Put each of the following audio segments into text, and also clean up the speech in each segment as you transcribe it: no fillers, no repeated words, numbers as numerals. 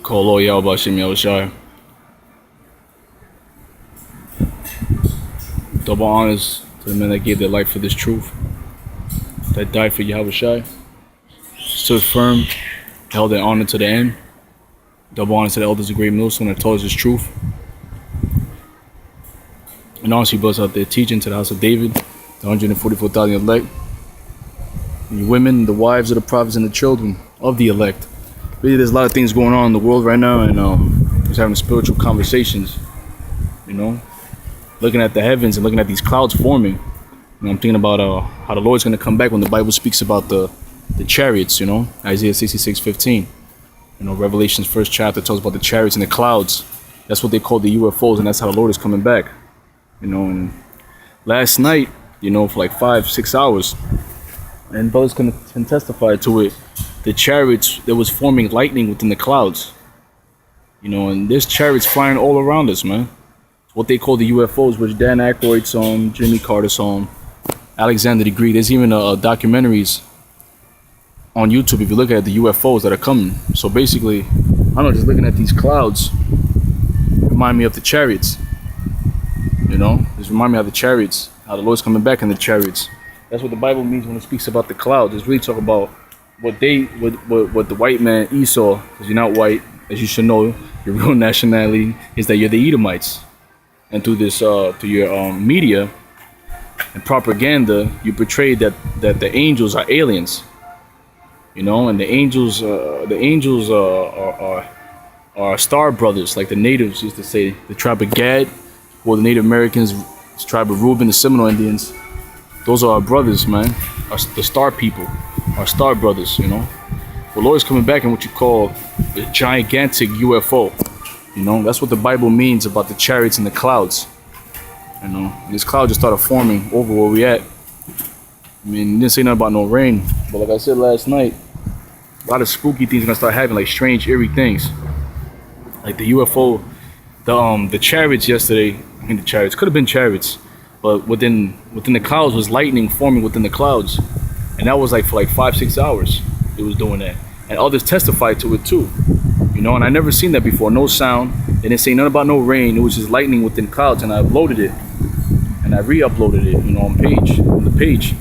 Kolo Yahweh Yahushai. Double honors to the men that gave their life for this truth, that died for Yahushai, stood firm, held their honor to the end. Double honor to the elders of Great Millstone that taught us this truth. And honestly, brothers out there teaching to the house of David, the 144,000 elect, the women, the wives of the prophets, and the children of the elect. Really, there's a lot of things going on in the world right now, and just having spiritual conversations, you know, looking at the heavens and looking at these clouds forming. I'm thinking about how the Lord's going to come back when the Bible speaks about the chariots, you know, Isaiah 66:15. You know, Revelation's first chapter talks about the chariots and the clouds. That's what they call the UFOs, and that's how the Lord is coming back. You know, and last night, you know, for like 5-6 hours, and brothers can testify to it, the chariots that was forming lightning within the clouds. You know, and there's chariots flying all around us, man. It's what they call the UFOs, which Dan Aykroyd song, Jimmy Carter song, Alexander the Greek. There's even documentaries on YouTube if you look at the UFOs that are coming. So basically, I don't know, just looking at these clouds remind me of the chariots. You know, just remind me of the chariots, how the Lord's coming back in the chariots. That's what the Bible means when it speaks about the clouds. It's really talking about what the white man Esau, because you're not white, as you should know, your real nationality is that you're the Edomites. And through this, through your media and propaganda, you portray that the angels are aliens. You know, and the angels are star brothers, like the natives used to say. The tribe of Gad, or the Native Americans, the tribe of Reuben, the Seminole Indians. Those are our brothers, man. The star people, our star brothers. You know, the Lord is coming back in what you call a gigantic UFO. You know, that's what the Bible means about the chariots and the clouds. You know, and this cloud just started forming over where we at. I mean, it didn't say nothing about no rain, but like I said last night, a lot of spooky things are gonna start having, like strange, eerie things, like the UFO, the chariots yesterday. I mean, the chariots could have been chariots, but within the clouds was lightning forming within the clouds, and that was like for like 5-6 hours. It was doing that, and others testified to it too. You know, and I never seen that before. No sound. They didn't say nothing about no rain. It was just lightning within clouds, and I uploaded it, and I re-uploaded it. You know, on the page.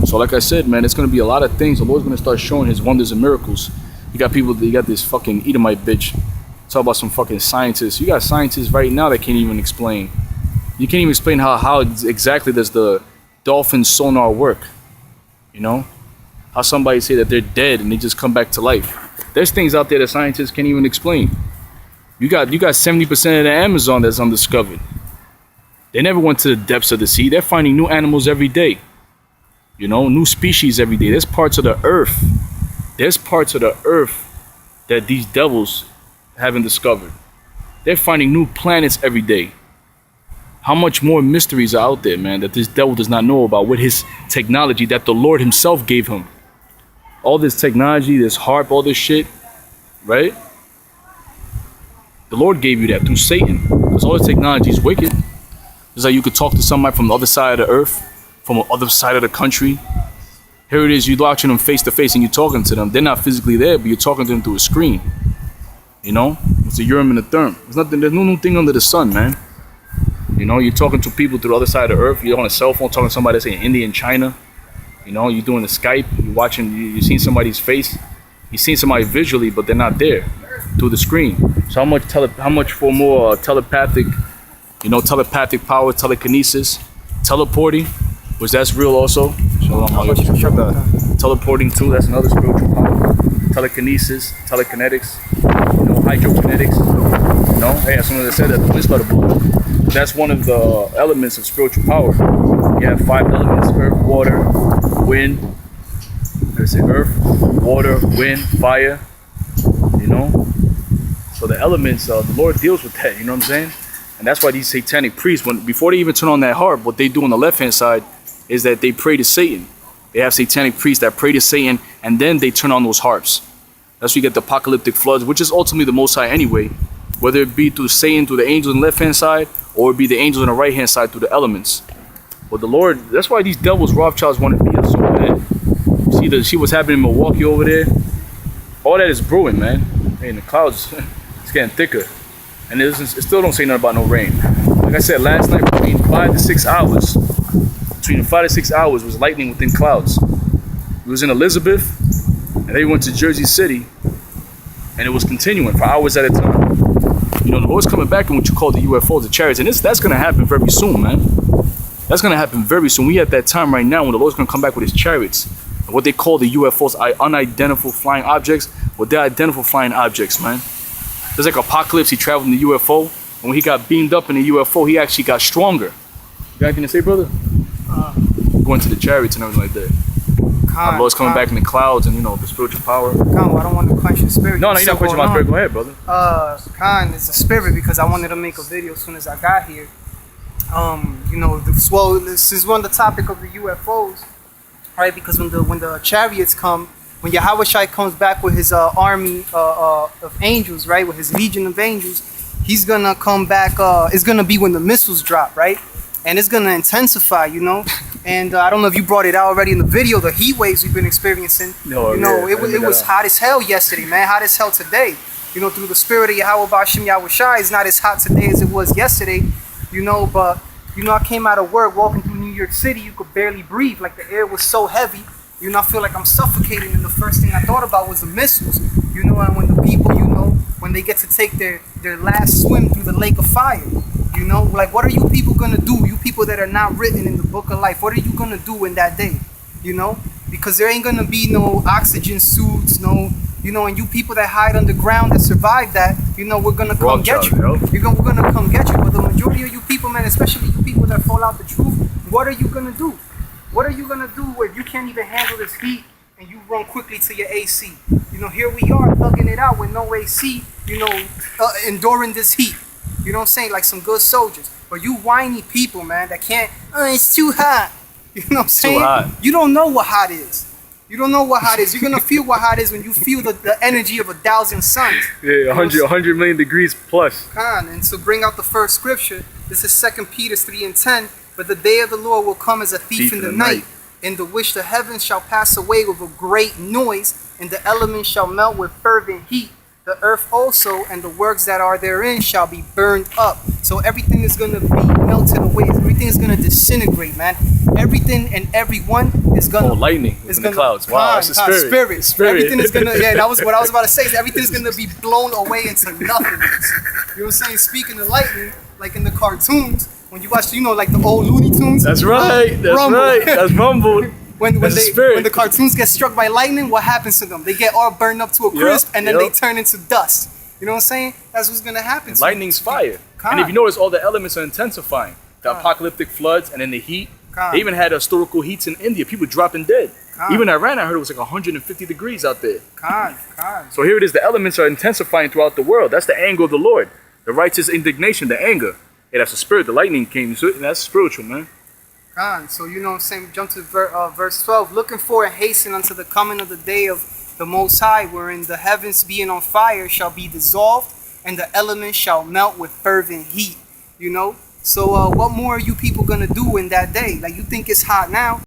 So like I said, man, it's gonna be a lot of things. The Lord's gonna start showing His wonders and miracles. You got this fucking Edomite bitch. Talk about some fucking scientists. You got scientists right now that can't even explain. You can't even explain how exactly does the dolphin sonar work. You know, how somebody say that they're dead and they just come back to life. There's things out there that scientists can't even explain. You got 70% of the Amazon that's undiscovered. They never went to the depths of the sea. They're finding new animals every day. You know, new species every day. There's parts of the earth. There's parts of the earth that these devils haven't discovered. They're finding new planets every day. How much more mysteries are out there, man, that this devil does not know about with his technology that the Lord Himself gave him. All this technology, this harp, all this shit, right? The Lord gave you that through Satan, because all this technology is wicked. It's like you could talk to somebody from the other side of the earth, from the other side of the country. Here it is, you're watching them face to face and you're talking to them. They're not physically there, but you're talking to them through a screen. You know, it's a Urim and a Thummim. There's no new thing under the sun, man. You know, you're talking to people through the other side of the earth. You're on a cell phone talking to somebody that's in India and China. You know, you're doing the Skype. You're watching. You're seeing somebody's face. You're seeing somebody visually, but they're not there through the screen. So how much for more telepathic? You know, telepathic power, telekinesis, teleporting, which that's real also. Teleporting too. That's another spiritual power. Telekinesis, telekinetics. You know, hydrokinetics. You know, hey, someone that said that the whisper blow. That's one of the elements of spiritual power. You have 5 elements: earth, water, wind. Let's say earth, water, wind, fire. You know. So the elements, the Lord deals with that. You know what I'm saying? And that's why these satanic priests, before they even turn on that harp, what they do on the left-hand side is that they pray to Satan. They have satanic priests that pray to Satan, and then they turn on those harps. That's where you get the apocalyptic floods, which is ultimately the Most High anyway. Whether it be through Satan, through the angels on the left-hand side, or it be the angels on the right-hand side through the elements. But the Lord, that's why these devils, Rothschilds, want to beat us so bad. See what's happening in Milwaukee over there? All that is brewing, man. Hey, in the clouds. It's getting thicker. And it still don't say nothing about no rain. Like I said, last night between 5 to 6 hours, was lightning within clouds. It was in Elizabeth, and they went to Jersey City, and it was continuing for hours at a time. You know, the Lord's coming back in what you call the UFOs, the chariots, and that's going to happen very soon, man. That's going to happen very soon. We at that time right now when the Lord's going to come back with his chariots. And what they call the UFOs, unidentified flying objects. Well, they're identified flying objects, man. There's like Apocalypse, he traveled in the UFO. And when he got beamed up in the UFO, he actually got stronger. You got anything to say, brother? Going to the chariots and everything like that. The Lord's coming back in the clouds and, you know, the spiritual power. Well, I don't want to quench your spirit. No, you're not quenching my spirit. Go ahead, brother. It's a spirit because I wanted to make a video as soon as I got here. You know, this is one of the topic of the UFOs, right? Because when the chariots come, when Yahweh Shai comes back with his army of angels, right, with his legion of angels, he's gonna come back. It's gonna be when the missiles drop, right, and it's gonna intensify, you know. And I don't know if you brought it out already in the video, the heat waves we've been experiencing. No, you know, it was hot as hell yesterday, man. Hot as hell today. You know, through the spirit of Yahweh Bashim Yahweh Shai, it's not as hot today as it was yesterday. You know, but you know, I came out of work walking through New York City. You could barely breathe. Like the air was so heavy. You know, I feel like I'm suffocating. And the first thing I thought about was the missiles. You know, and when the people, you know, when they get to take their last swim through the lake of fire. You know, like what are you people gonna do? You people that are not written in the book of life. What are you gonna do in that day? You know, because there ain't gonna be no oxygen suits, no. You know, and you people that hide underground that survive that, you know, we're gonna come get you. We're gonna come get you. But the majority of you people, man, especially you people that fall out the truth, what are you gonna do? What are you gonna do if you can't even handle this heat and you run quickly to your AC? You know, here we are thugging it out with no AC, you know, enduring this heat. You know what I'm saying? Like some good soldiers. But you whiny people, man, that can't, it's too hot. You know what I'm saying? Too hot. You don't know what hot is. You don't know what hot is. You're going to feel what hot is when you feel the energy of 1,000 suns. Yeah, 100 million degrees plus. And to bring out the first scripture, this is 2 Peter 3:10. But the day of the Lord will come as a thief in the night, in the which the heavens shall pass away with a great noise, and the elements shall melt with fervent heat. The earth also and the works that are therein shall be burned up. So everything is going to be melted away. Everything is going to disintegrate, man. Everything and everyone is going to... Oh, lightning in the clouds. Wow, it's a spirit. Everything is going to... Yeah, that was what I was about to say. Everything is going to be blown away into nothingness. You know what I'm saying? Speaking of lightning, like in the cartoons, when you watch, you know, like the old Looney Tunes. That's right. That's right. That's Rumble. When the cartoons get struck by lightning, what happens to them? They get all burned up to a crisp, and then they turn into dust. You know what I'm saying? That's what's gonna happen. Lightning's fire. And if you notice, all the elements are intensifying. The apocalyptic floods, and then the heat. They even had historical heats in India. People dropping dead. Even Iran, I heard it was like 150 degrees out there. So here it is. The elements are intensifying throughout the world. That's the anger of the Lord. The righteous indignation, the anger. Yeah, that's the spirit. The lightning came. And that's spiritual, man. So you know what I'm saying, jump to verse 12. Looking for and hasten unto the coming of the day of the Most High, wherein the heavens being on fire shall be dissolved, and the elements shall melt with fervent heat. You know? So what more are you people gonna do in that day? Like, you think it's hot now?